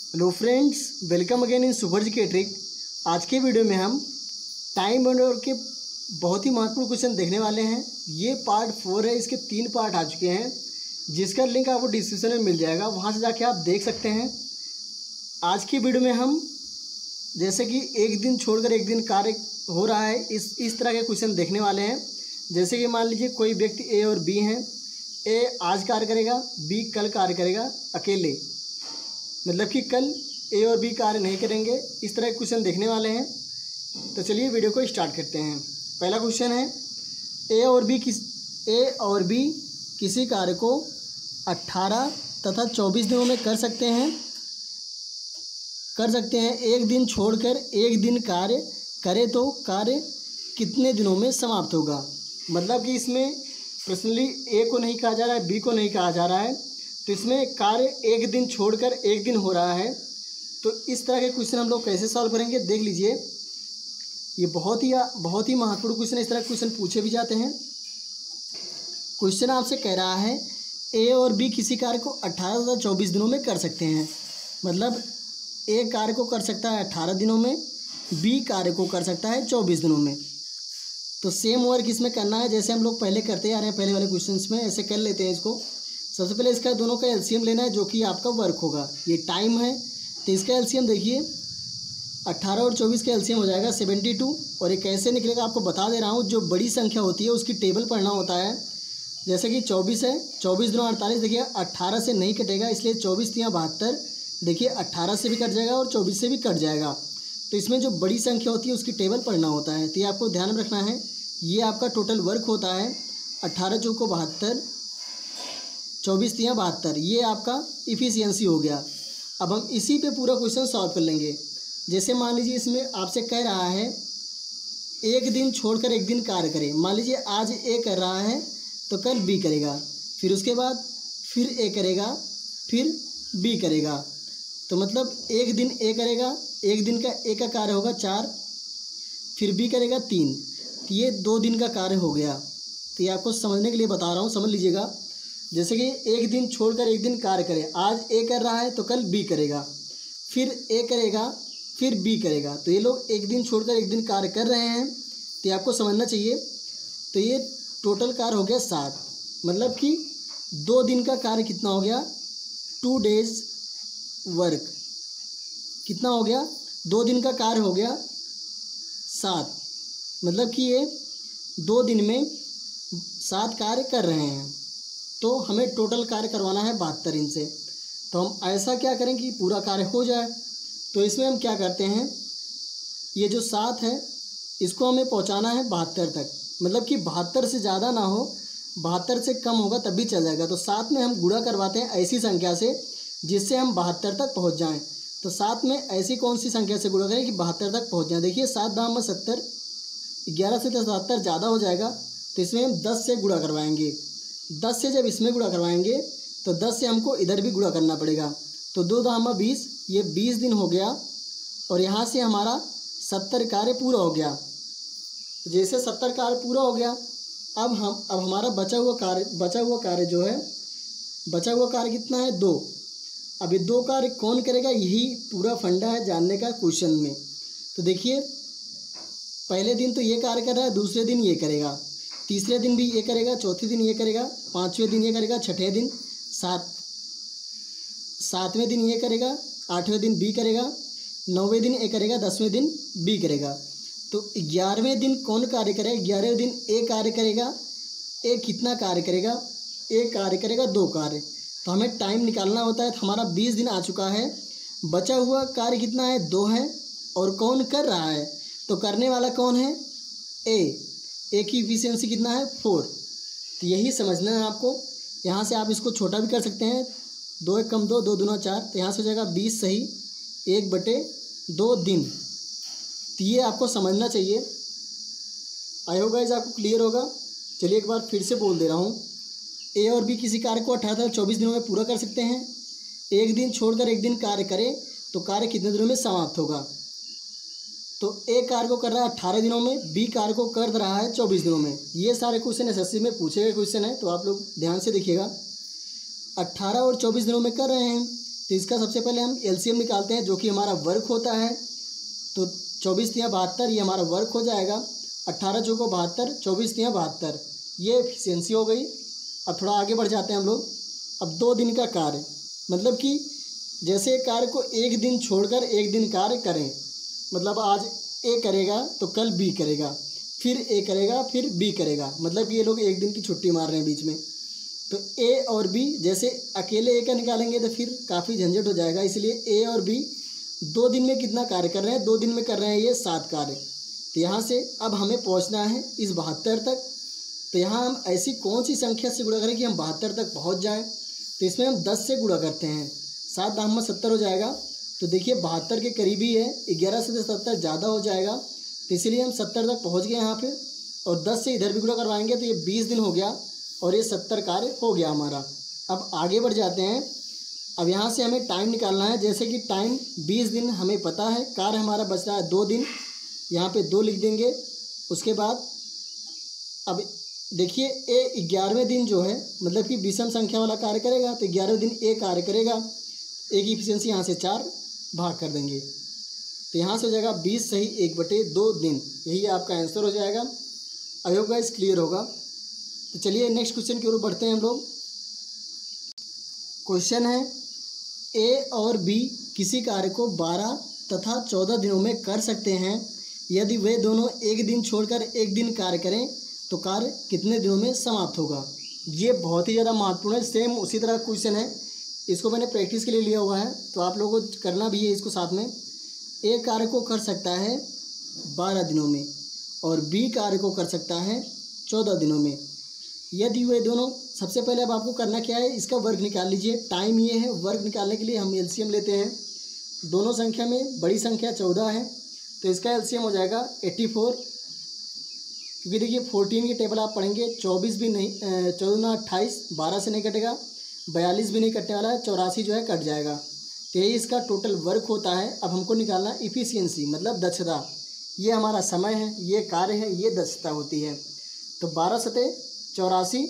Hello friends, welcome again in super G के trick. आज के वीडियो में हम टाइम बॉन्डर के बहुत ही महत्वपूर्ण क्वेश्चन देखने वाले हैं। ये पार्ट 4 है, इसके 3 पार्ट आ चुके हैं, जिसका लिंक आपको डिस्क्रिप्शन में मिल जाएगा, वहां से जाके आप देख सकते हैं। आज की वीडियो में हम जैसे कि एक दिन छोड़कर एक दिन कार्य हो रहा है, इस तरह के क्वेश्चन देखने वाले हैं। जैसे कि मान लीजिए कोई व्यक्ति ए और बी हैं, ए आज कार्य करेगा, बी कल कार्य करेगा अकेले, मतलब कि कल ए और बी कार्य नहीं करेंगे। इस तरह के क्वेश्चन देखने वाले हैं। तो चलिए वीडियो को स्टार्ट करते हैं। पहला क्वेश्चन है, ए और बी किसी कार्य को 18 तथा 24 दिनों में कर सकते हैं। एक दिन छोड़कर एक दिन कार्य करे तो कार्य कितने दिनों में समाप्त होगा। मतलब कि इसमें पर्सनली ए को नहीं कहा जा रहा है, बी को नहीं कहा जा रहा है, तो इसमें कार्य एक दिन छोड़कर एक दिन हो रहा है। तो इस तरह के क्वेश्चन हम लोग कैसे सॉल्व करेंगे, देख लीजिए। ये बहुत ही महत्वपूर्ण क्वेश्चन है। इस तरह के क्वेश्चन पूछे भी जाते हैं। क्वेश्चन आपसे कह रहा है ए और बी किसी कार्य को 18 तथा 24 दिनों में कर सकते हैं। मतलब ए कार्य को कर सकता है 18 दिनों में, बी कार्य को कर सकता है 24 दिनों में। तो सेम वर्क इसमें करना है जैसे हम लोग पहले करते आ रहे हैं। पहले वाले क्वेश्चंस में ऐसे कर लेते हैं इसको। सबसे पहले इसका दोनों का एलसीएम लेना है, जो कि आपका वर्क होगा। ये टाइम है, तो इसका एलसीएम देखिए 18 और 24 का एलसीएम हो जाएगा 72। और ये कैसे निकलेगा आपको बता दे रहा हूँ। जो बड़ी संख्या होती है उसकी टेबल पढ़ना होता है। जैसे कि 24 है, 24 दूना 48, देखिए 18 से नहीं कटेगा, इसलिए 24 तियाँ 72, देखिए 18 से भी कट जाएगा और 24 से भी कट जाएगा। तो इसमें जो बड़ी संख्या होती है उसकी टेबल पढ़ना होता है। तो ये आपको ध्यान में रखना है। ये आपका टोटल वर्क होता है 18 चौको 72, 24 तियाँ 72, ये आपका इफ़िशियंसी हो गया। अब हम इसी पे पूरा क्वेश्चन सॉल्व कर लेंगे। जैसे मान लीजिए इसमें आपसे कह रहा है एक दिन छोड़कर एक दिन कार्य करें। मान लीजिए आज ए कर रहा है तो कल बी करेगा, फिर उसके बाद फिर ए करेगा, फिर बी करेगा। तो मतलब एक दिन ए करेगा, एक दिन का ए का कार्य होगा 4, फिर बी करेगा 3, तो ये 2 दिन का कार्य हो गया। तो ये आपको समझने के लिए बता रहा हूँ, समझ लीजिएगा। जैसे कि एक दिन छोड़कर एक दिन कार्य करे, आज ए कर रहा है तो कल बी करेगा, फिर ए करेगा, फिर बी करेगा। तो ये लोग एक दिन छोड़कर एक दिन कार्य कर रहे हैं, तो ये आपको समझना चाहिए। तो ये टोटल कार्य हो गया 7। मतलब कि 2 दिन का कार्य कितना हो गया, 2 डेज वर्क कितना हो गया, 2 दिन का कार्य हो गया 7। मतलब कि ये 2 दिन में 7 कार्य कर रहे हैं। तो हमें टोटल कार्य करवाना है 72 इनसे। तो हम ऐसा क्या करें कि पूरा कार्य हो जाए। तो इसमें हम क्या करते हैं, ये जो 7 है इसको हमें पहुंचाना है 72 तक। मतलब कि 72 से ज़्यादा ना हो, 72 से कम होगा तब भी चल जाएगा। तो 7 में हम गुणा करवाते हैं ऐसी संख्या से जिससे हम 72 तक पहुँच जाएँ। तो 7 में ऐसी कौन सी संख्या से गुणा करें कि 72 तक पहुँच जाए। देखिए 7 दाम 70, 11 से 77 ज़्यादा हो जाएगा, तो इसमें हम 10 से गुणा करवाएंगे। 10 से जब इसमें गुणा करवाएंगे तो 10 से हमको इधर भी गुणा करना पड़ेगा। तो 2 दाम 20, ये 20 दिन हो गया। और यहाँ से हमारा 70 कार्य पूरा हो गया। तो जैसे 70 कार्य पूरा हो गया, अब हमारा बचा हुआ कार्य जो है, बचा हुआ कार्य कितना है, 2। अब ये 2 कार्य कौन करेगा, यही पूरा फंडा है जानने का क्वेश्चन में। तो देखिए पहले दिन तो ये कार्य कर रहा है, दूसरे दिन ये करेगा, तीसरे दिन भी ये करेगा, चौथे दिन ये करेगा, 5वें दिन ये करेगा, 6ठे दिन, 7वें दिन ये करेगा, 8वें दिन बी करेगा, 9वें दिन ए करेगा, 10वें दिन बी करेगा। तो 11वें दिन कौन कार्य करेगा, 11वें दिन ए कार्य करेगा। ए कितना कार्य करेगा, ए कार्य करेगा 2 कार्य। तो हमें टाइम निकालना होता है। तो हमारा 20 दिन आ चुका है, बचा हुआ कार्य कितना है, 2 है। और कौन कर रहा है, तो करने वाला कौन है, ए की इफिशियंसी कितना है, 4। तो यही समझना है आपको। यहाँ से आप इसको छोटा भी कर सकते हैं, 2 एक कम 2, 2 दूना 4, तो यहाँ से हो जाएगा 20 सही 1/2 दिन। तो ये आपको समझना चाहिए। आई होप गाइस आपको क्लियर होगा। चलिए एक बार फिर से बोल दे रहा हूँ। ए और बी किसी कार्य को 18 से 24 दिनों में पूरा कर सकते हैं। एक दिन छोड़कर एक दिन कार्य करें तो कार्य कितने दिनों में समाप्त होगा। तो ए कार्य को कर रहा है 18 दिनों में, बी कार्य को कर रहा है 24 दिनों में। ये सारे क्वेश्चन एसएससी में पूछे गए क्वेश्चन है, तो आप लोग ध्यान से देखिएगा। 18 और 24 दिनों में कर रहे हैं, तो इसका सबसे पहले हम एलसीएम निकालते हैं, जो कि हमारा वर्क होता है। तो 24 तियाँ 72 ये हमारा वर्क हो जाएगा। 18 चौको 72, 24 तियाँ 72 ये एफिशिएंसी हो गई। अब थोड़ा आगे बढ़ जाते हैं हम लोग। अब 2 दिन का कार्य, मतलब कि जैसे कार्य को एक दिन छोड़कर एक दिन कार्य करें, मतलब आज ए करेगा तो कल बी करेगा, फिर ए करेगा फिर बी करेगा, मतलब कि ये लोग एक दिन की छुट्टी मार रहे हैं बीच में। तो ए और बी, जैसे अकेले ए का निकालेंगे तो फिर काफ़ी झंझट हो जाएगा, इसलिए ए और बी 2 दिन में कितना कार्य कर रहे हैं, 2 दिन में कर रहे हैं ये 7 कार्य। तो यहाँ से अब हमें पहुँचना है इस 72 तक। तो यहाँ हम ऐसी कौन सी संख्या से गुणा करें कि हम 72 तक पहुँच जाएँ। तो इसमें हम 10 से गुणा करते हैं, 7 दाम में 70 हो जाएगा। तो देखिए 72 के करीबी है, 11 से 70 ज़्यादा हो जाएगा, तो इसीलिए हम 70 तक पहुँच गए यहाँ पे। और 10 से इधर भी गुणा करवाएंगे तो ये 20 दिन हो गया और ये 70 कार्य हो गया हमारा। अब आगे बढ़ जाते हैं। अब यहाँ से हमें टाइम निकालना है, जैसे कि टाइम 20 दिन हमें पता है, कार्य हमारा बच रहा है 2 दिन, यहाँ पे 2 लिख देंगे। उसके बाद अब देखिए ए 11वें दिन जो है, मतलब कि विषम संख्या वाला कार्य करेगा, तो 11वें दिन ए कार्य करेगा। ए की इफिशियंसी यहाँ से 4 भाग कर देंगे, तो यहाँ से हो जाएगा 20 सही 1/2 दिन, यही आपका आंसर हो जाएगा। आई होप गाइस क्लियर होगा। तो चलिए नेक्स्ट क्वेश्चन की ओर बढ़ते हैं हम लोग। क्वेश्चन है ए और बी किसी कार्य को 12 तथा 14 दिनों में कर सकते हैं। यदि वे दोनों एक दिन छोड़कर एक दिन कार्य करें तो कार्य कितने दिनों में समाप्त होगा। ये बहुत ही ज़्यादा महत्वपूर्ण है। सेम उसी तरह क्वेश्चन है, इसको मैंने प्रैक्टिस के लिए लिया हुआ है, तो आप लोगों को करना भी है इसको साथ में। ए कार्य को कर सकता है 12 दिनों में और बी कार्य को कर सकता है 14 दिनों में। यदि वे दोनों, सबसे पहले अब आपको करना क्या है, इसका वर्ग निकाल लीजिए। टाइम ये है, वर्ग निकालने के लिए हम एलसीएम लेते हैं। दोनों संख्या में बड़ी संख्या 14 है, तो इसका एलसीएम हो जाएगा 84। क्योंकि देखिए 14 की टेबल आप पढ़ेंगे, 24 भी नहीं, 14 28, 12 से नहीं कटेगा, 42 भी नहीं कटने वाला है, 84 जो है कट जाएगा। तो यही इसका टोटल वर्क होता है। अब हमको निकालना इफ़िशियंसी, मतलब दक्षता। ये हमारा समय है, ये कार्य है, ये दक्षता होती है। तो 12 सते 84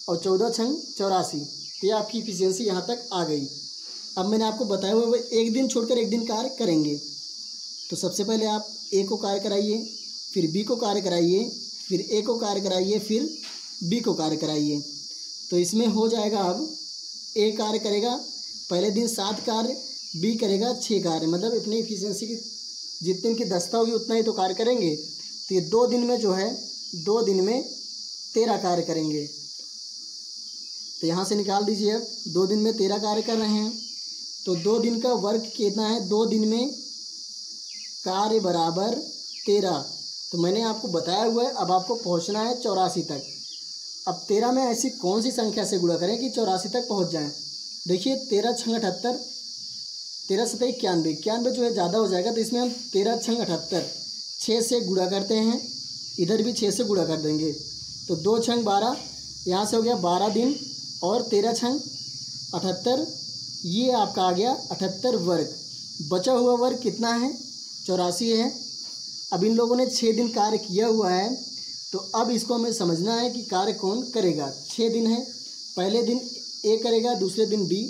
और 14 छंग 84, तो ये आपकी इफिशियंसी यहाँ तक आ गई। अब मैंने आपको बताया हुआ है एक दिन छोड़कर एक दिन कार्य करेंगे। तो सबसे पहले आप ए को कार्य कराइए, फिर बी को कार्य कराइए, फिर ए को कार्य कराइए, फिर बी को कार्य कराइए। तो इसमें हो जाएगा, अब ए कार्य करेगा पहले दिन 7 कार्य, बी करेगा 6 कार्य, मतलब अपनी इफिशियंसी की जितनी इनकी दक्षता होगी उतना ही तो कार्य करेंगे। तो ये 2 दिन में जो है, 2 दिन में 13 कार्य करेंगे। तो यहाँ से निकाल दीजिए। अब 2 दिन में 13 कार्य कर रहे हैं, तो 2 दिन का वर्क कितना है, 2 दिन में कार्य बराबर 13। तो मैंने आपको बताया हुआ है, अब आपको पहुँचना है 84 तक। अब 13 में ऐसी कौन सी संख्या से गुणा करें कि 84 तक पहुँच जाएं। देखिए 13 छंग 78, 13 सते 91, 91 जो है ज़्यादा हो जाएगा, तो इसमें हम 13 छंग 78 6 से गुणा करते हैं, इधर भी 6 से गुणा कर देंगे। तो 2 छंग 12, यहाँ से हो गया 12 दिन, और 13 छंग 78, ये आपका आ गया 78 वर्ग। बचा हुआ वर्ग कितना है, 84 है। अब इन लोगों ने 6 दिन कार्य किया हुआ है, तो अब इसको हमें समझना है कि कार्य कौन करेगा। 6 दिन है, पहले दिन ए करेगा, दूसरे दिन बी,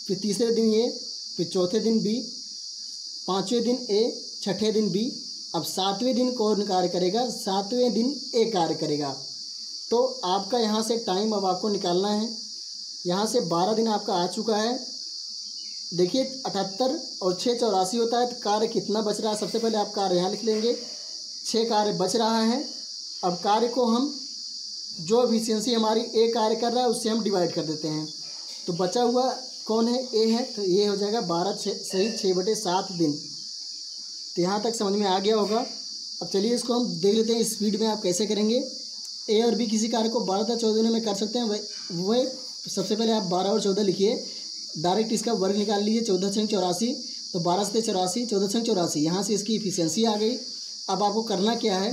फिर तीसरे दिन ए, फिर चौथे दिन बी, 5वें दिन ए, 6ठे दिन बी। अब 7वें दिन कौन कार्य करेगा, 7वें दिन ए कार्य करेगा। तो आपका यहाँ से टाइम अब आपको निकालना है। यहाँ से 12 दिन आपका आ चुका है। देखिए 78 और 6 84 होता है, तो कार्य कितना बच रहा है। सबसे पहले आप कार्य यहाँ लिख लेंगे, 6 कार्य बच रहा है। अब कार्य को हम, जो एफिशिएंसी हमारी ए कार्य कर रहा है उससे हम डिवाइड कर देते हैं। तो बचा हुआ कौन है, ए है, तो ये हो जाएगा 12 सही 6/7 दिन। तो यहाँ तक समझ में आ गया होगा। अब चलिए इसको हम देख लेते हैं स्पीड में आप कैसे करेंगे। ए और बी किसी कार्य को 12 तथा 14 दिनों में कर सकते हैं। वह सबसे पहले आप 12 और 14 लिखिए, डायरेक्ट इसका वर्ग निकाल लीजिए। 14 छंग 84, तो 12 से 84, 14 छंग 84, यहाँ से इसकी इफिशियंसी आ गई। अब आपको करना क्या है,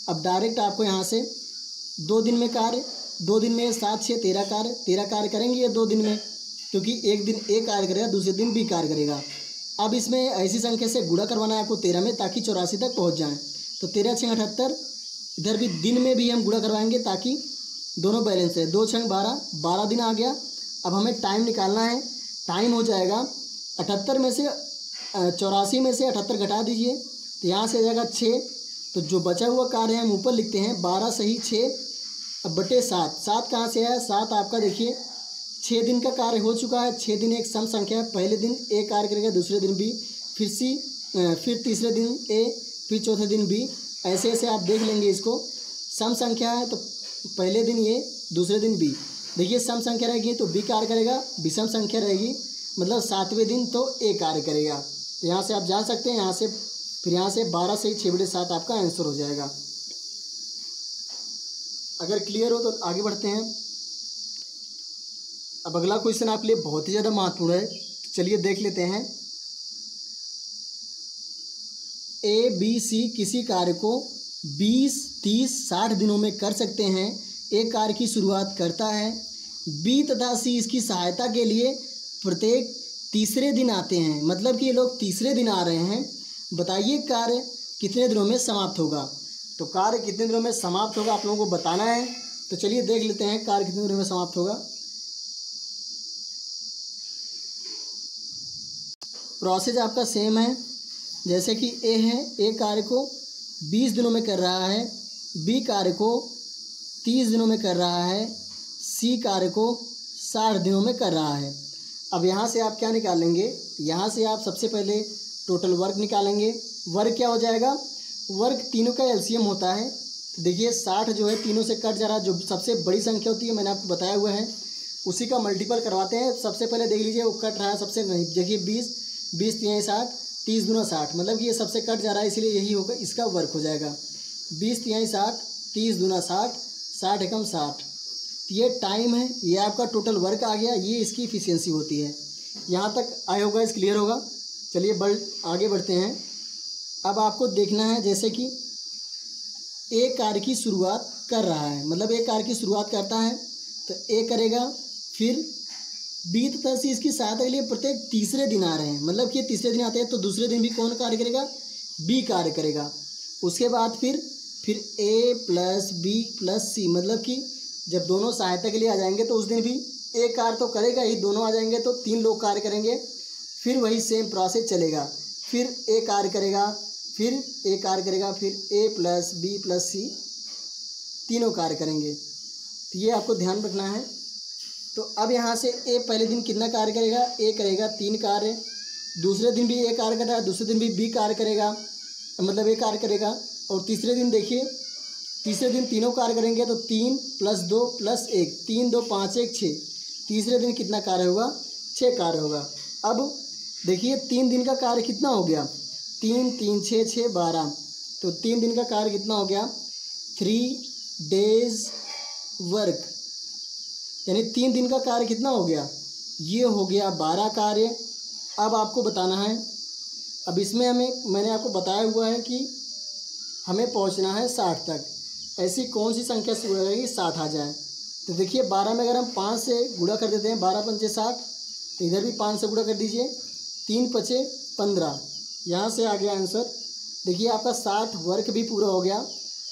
अब डायरेक्ट आपको यहाँ से 2 दिन में कार्य, 2 दिन में 7 6 13 कार्य, 13 कार्य करेंगे ये 2 दिन में, क्योंकि एक दिन ए कार्य करेगा, दूसरे दिन बी कार्य करेगा। अब इसमें ऐसी संख्या से गुणा करवाना है आपको 13 में, ताकि 84 तक पहुँच जाएँ। तो 13 छंग 78, इधर भी दिन में भी हम गुणा करवाएंगे ताकि दोनों बैलेंस है। 2 छंग 12, 12 दिन आ गया। अब हमें टाइम निकालना है। टाइम हो जाएगा 78 में से 84 में से 78 घटा दीजिए तो यहाँ से आ जाएगा 6। तो जो बचा हुआ कार्य हम ऊपर लिखते हैं 12 सही 6 बटे 7। 7 कहाँ से आया? 7 आपका देखिए 6 दिन का कार्य हो चुका है। 6 दिन एक सम संख्या है। पहले दिन ए कार्य करेगा, दूसरे दिन बी, फिर सी, फिर तीसरे दिन ए, फिर चौथे दिन बी। ऐसे ऐसे आप देख लेंगे इसको। सम संख्या है तो पहले दिन ए, दूसरे दिन बी। देखिए सम संख्या रहेगी तो बी कार्य करेगा, विषम संख्या रहेगी मतलब 7वें दिन तो ए कार्य करेगा। तो यहाँ से आप जान सकते हैं, यहाँ से फिर यहाँ से 12 से 6 बटे 7 आपका आंसर हो जाएगा। अगर क्लियर हो तो आगे बढ़ते हैं। अब अगला क्वेश्चन आपके लिए बहुत ही ज़्यादा महत्वपूर्ण है, चलिए देख लेते हैं। ए बी सी किसी कार्य को 20, 30, 60 दिनों में कर सकते हैं। एक कार्य की शुरुआत करता है। बी तथा सी इसकी सहायता के लिए प्रत्येक तीसरे दिन आते हैं। मतलब कि ये लोग तीसरे दिन आ रहे हैं। बताइए कार्य कितने दिनों में समाप्त होगा। तो कार्य कितने दिनों में समाप्त होगा आप लोगों को बताना है। तो चलिए देख लेते हैं कार्य कितने दिनों में समाप्त होगा। प्रोसेस आपका सेम है, जैसे कि ए है, ए कार्य को 20 दिनों में कर रहा है, बी कार्य को 30 दिनों में कर रहा है, सी कार्य को 60 दिनों में कर रहा है। अब यहाँ से आप क्या निकालेंगे? यहाँ से आप सबसे पहले टोटल वर्क निकालेंगे। वर्क क्या हो जाएगा? वर्क तीनों का एलसीएम होता है। देखिए 60 जो है तीनों से कट जा रहा है, जो सबसे बड़ी संख्या होती है मैंने आपको बताया हुआ है, उसी का मल्टीपल करवाते हैं। सबसे पहले देख लीजिए वो कट रहा है सबसे, देखिए 20, 20 3 60, 30 दूना 60, मतलब कि ये सबसे कट जा रहा है, इसलिए यही होगा, इसका वर्क हो जाएगा 20 3 60, 30 दूना 60, 60 एकम 60। ये टाइम है, ये आपका टोटल वर्क आ गया, ये इसकी इफिशियंसी होती है। यहाँ तक आया होगा, इस क्लियर होगा। चलिए आगे बढ़ते हैं। अब आपको देखना है जैसे कि एक कार्य की शुरुआत कर रहा है, मतलब एक कार्य की शुरुआत करता है तो ए करेगा, फिर बी तथा सी इसकी सहायता के लिए प्रत्येक तीसरे दिन आ रहे हैं, मतलब कि तीसरे दिन आते हैं तो दूसरे दिन भी कौन कार्य करेगा? बी कार्य करेगा। उसके बाद फिर ए प्लस बी प्लस सी, मतलब कि जब दोनों सहायता के लिए आ जाएंगे तो उस दिन भी ए कार्य तो करेगा ही, दोनों आ जाएंगे तो 3 लोग कार्य करेंगे। फिर वही सेम प्रोसेस चलेगा, फिर ए कार्य करेगा, फिर ए कार्य करेगा, फिर ए प्लस बी प्लस सी तीनों कार्य करेंगे। तो ये आपको ध्यान रखना है। तो अब यहाँ से ए पहले दिन कितना कार्य करेगा? ए करेगा 3 कार्य, दूसरे दिन भी ए कार्य कर रहा है, दूसरे दिन भी बी कार्य करेगा, मतलब ए कार्य करेगा। और तीसरे दिन देखिए, तीसरे दिन तीनों कार्य करेंगे तो 3 + 2 + 1, 3 2 5 1 6। तीसरे दिन कितना कार्य होगा? 6 कार्य होगा। अब देखिए 3 दिन का कार्य कितना हो गया? 3 3 6 6 12, तो 3 दिन का कार्य कितना हो गया? 3 days वर्क, यानी 3 दिन का कार्य कितना हो गया? ये हो गया 12 कार्य। अब आपको बताना है, अब इसमें मैंने आपको बताया हुआ है कि हमें पहुंचना है 60 तक। ऐसी कौन सी संख्या से गुणा करेगी 60 आ जाए? तो देखिए 12 में अगर हम 5 से गुणा कर देते हैं, 12 पंचे 60, तो इधर भी 5 से गुणा कर दीजिए, 3 पचे 15, यहाँ से आ गया आंसर। देखिए आपका 60 वर्क भी पूरा हो गया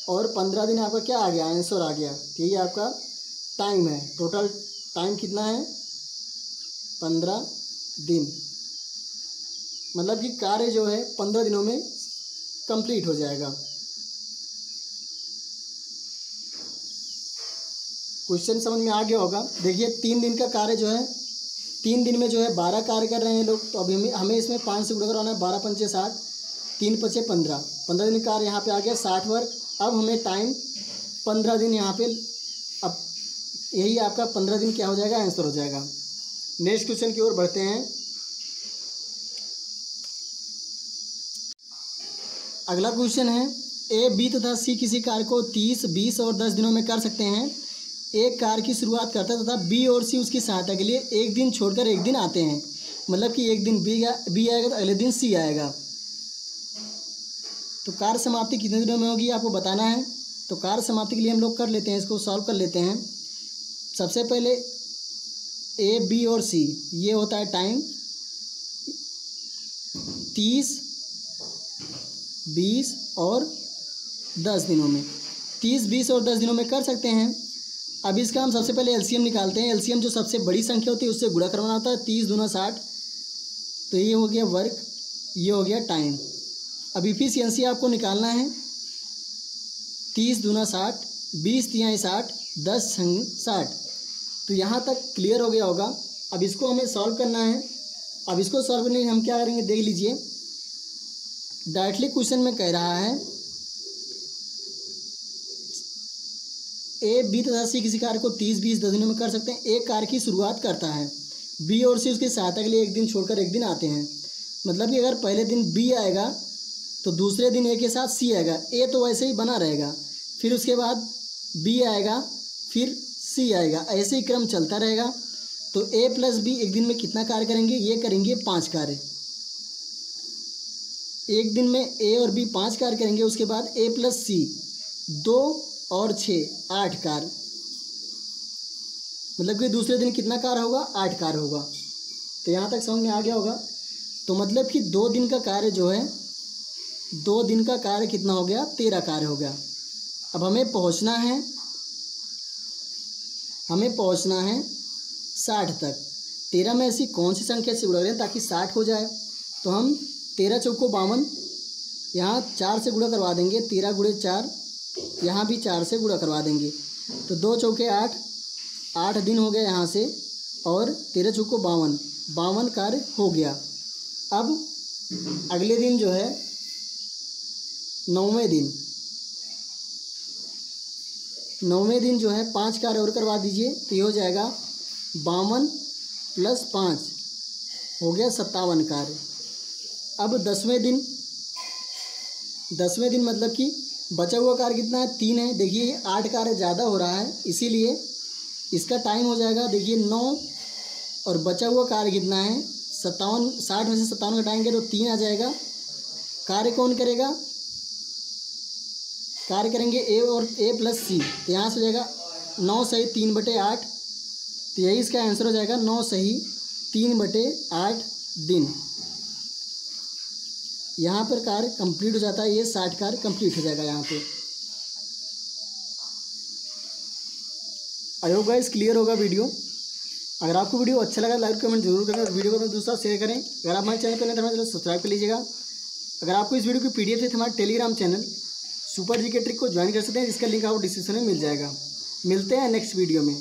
और 15 दिन आपका क्या आ गया? आंसर आ गया। तो ये आपका टाइम है। टोटल टाइम कितना है? 15 दिन, मतलब कि कार्य जो है 15 दिनों में कंप्लीट हो जाएगा। क्वेश्चन समझ में आ गया होगा। देखिए 3 दिन का कार्य जो है, 3 दिन में जो है 12 कार्य कर रहे हैं लोग, तो अभी हमें इसमें 5 से गुणा करवाना है। 12 पंचे 60, 3 पचे 15, 15 दिन कार्य यहाँ पे आ गया 60 वर्क। अब हमें टाइम 15 दिन यहाँ पे, अब यही आपका 15 दिन क्या हो जाएगा? आंसर हो जाएगा। नेक्स्ट क्वेश्चन की ओर बढ़ते हैं। अगला क्वेश्चन है, ए बी तथा सी किसी कार्य को 30, 20 और 10 दिनों में कर सकते हैं। एक कार्य की शुरुआत करता है तथा बी और सी उसकी सहायता के लिए एक दिन छोड़कर एक दिन आते हैं, मतलब कि एक दिन बी आएगा तो अगले दिन सी आएगा। तो कार्य समाप्ति कितने दिनों में होगी आपको बताना है। तो कार्य समाप्ति के लिए हम लोग कर लेते हैं, इसको सॉल्व कर लेते हैं। सबसे पहले ए बी और सी, ये होता है टाइम 30, 20 और 10 दिनों में। 30, 20 और 10 दिनों में कर सकते हैं। अब इसका हम सबसे पहले एलसीएम निकालते हैं। एलसीएम जो सबसे बड़ी संख्या होती है उससे गुणा करवाना होता है। 30 दूना 60, तो ये हो गया वर्क, ये हो गया टाइम। अब इफिशियंसी आपको निकालना है। 30 दूना 60, 20 तिहाई 60, 10 छंग 60। तो यहाँ तक क्लियर हो गया होगा। अब इसको हमें सॉल्व करना है। अब इसको सॉल्व करने के लिए हम क्या करेंगे, देख लीजिए। डायरेक्टली क्वेश्चन में कह रहा है ए, बी तथा सी किसी कार्य को 30, 20, 10 दिनों में कर सकते हैं। एक कार्य की शुरुआत करता है, बी और सी उसकी सहायता के लिए एक दिन छोड़कर एक दिन आते हैं। मतलब कि अगर पहले दिन बी आएगा तो दूसरे दिन ए के साथ सी आएगा। ए तो वैसे ही बना रहेगा, फिर उसके बाद बी आएगा, फिर सी आएगा, ऐसे ही क्रम चलता रहेगा। तो ए प्लस बी एक दिन में कितना कार्य करेंगे, ये करेंगे 5 कार्य। एक दिन में ए और बी 5 कार्य करेंगे। उसके बाद ए प्लस सी 2 और 6 8 कार्य। मतलब कि दूसरे दिन कितना कार्य होगा, 8 कार्य होगा। तो यहाँ तक समझ में आ गया होगा। तो मतलब कि 2 दिन का कार्य जो है, 2 दिन का कार्य कितना हो गया, 13 कार्य हो गया। अब हमें पहुँचना है 60 तक। 13 में ऐसी कौन सी संख्या से गुणा करें ताकि 60 हो जाए। तो हम 13 चौको 52, यहाँ 4 से गुणा करवा देंगे। 13 गुणे 4, यहाँ भी 4 से गुणा करवा देंगे। तो 2 चौके 8, 8 दिन हो गया यहाँ से। और 13 चौको 52, 52 कार्य हो गया। अब अगले दिन जो है 9वें दिन जो है 5 कार्य और करवा दीजिए। तो ये हो जाएगा 52 + 5 हो गया 57 कार्य। अब 10वें दिन मतलब कि बचा हुआ कार्य कितना है, 3 है। देखिए 8 कार्य ज़्यादा हो रहा है, इसीलिए इसका टाइम हो जाएगा देखिए 9। और बचा हुआ कार्य कितना है 57, 60 में से 57 घटाएंगे तो 3 आ जाएगा। कार्य कौन करेगा, कार्य करेंगे ए और ए प्लस सी। तो यहाँ से हो जाएगा 9 सही 3/8। तो यही इसका आंसर हो जाएगा 9 सही 3/8 दिन। यहाँ पर कार्य कंप्लीट हो जाता है। ये 60 कार्य कंप्लीट हो जाएगा यहाँ पे। आई होप गाइस क्लियर होगा वीडियो। अगर आपको वीडियो अच्छा लगा लाइक कमेंट जरूर करें और वीडियो को अपने दूसरा शेयर करें। अगर आप हमारे चैनल पर नए हैं तो सब्सक्राइब कर लीजिएगा। अगर आपको इस वीडियो की पीडीएफ चाहिए तो हमारे टेलीग्राम चैनल सुपर जी के ट्रिक को ज्वाइन कर सकते हैं, जिसका लिंक आपको डिस्क्रिप्शन में मिल जाएगा। मिलते हैं नेक्स्ट वीडियो में।